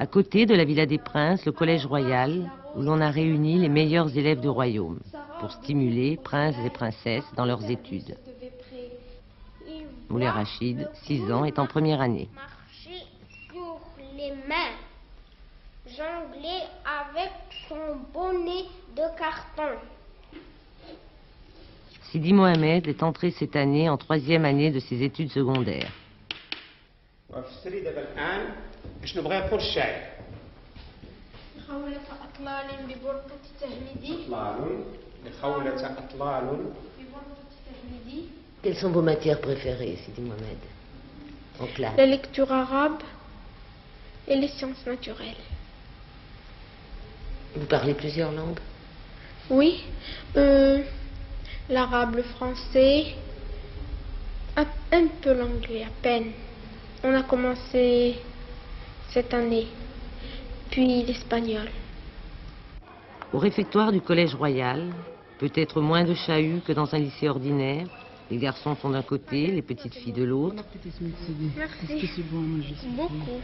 À côté de la Villa des Princes, le Collège Royal, où l'on a réuni les meilleurs élèves du royaume pour stimuler princes et princesses dans leurs études. Moulay Rachid, 6 ans, est en première année. Marcher sur les mains, jongler avec son bonnet de carton. Sidi Mohamed est entré cette année en 3e année de ses études secondaires. Quelles sont vos matières préférées, Sidi Mohamed, en classe? La lecture arabe et les sciences naturelles. Vous parlez plusieurs langues? Oui, l'arabe, le français, un peu l'anglais, à peine. On a commencé cette année, puis l'espagnol. Au réfectoire du Collège Royal, peut-être moins de chahut que dans un lycée ordinaire. Les garçons sont d'un côté, les petites filles de l'autre. Merci. Beaucoup.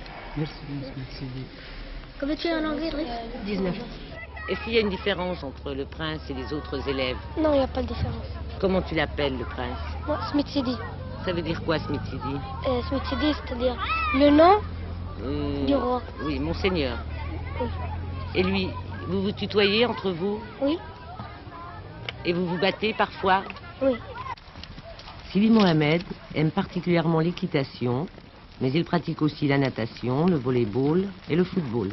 Combien tu es en anglais, Driss? 19. Est-ce qu'il y a une différence entre le prince et les autres élèves? Non, il n'y a pas de différence. Comment tu l'appelles, le prince? Moi, Smith Sidi. Ça veut dire quoi, Smith Sidi? Smith Sidi, c'est-à-dire le nom du roi. Oui, monseigneur. Oui. Et lui, vous vous tutoyez entre vous? Oui. Et vous vous battez parfois? Oui. Sidi Mohamed aime particulièrement l'équitation, mais il pratique aussi la natation, le volley-ball et le football.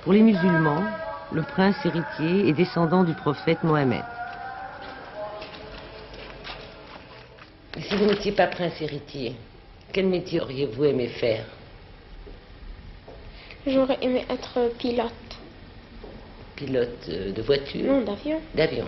Pour les musulmans, le prince héritier est descendant du prophète Mohammed. Si vous n'étiez pas prince héritier, quel métier auriez-vous aimé faire? J'aurais aimé être pilote. Pilote de voiture? Non, d'avion. D'avion.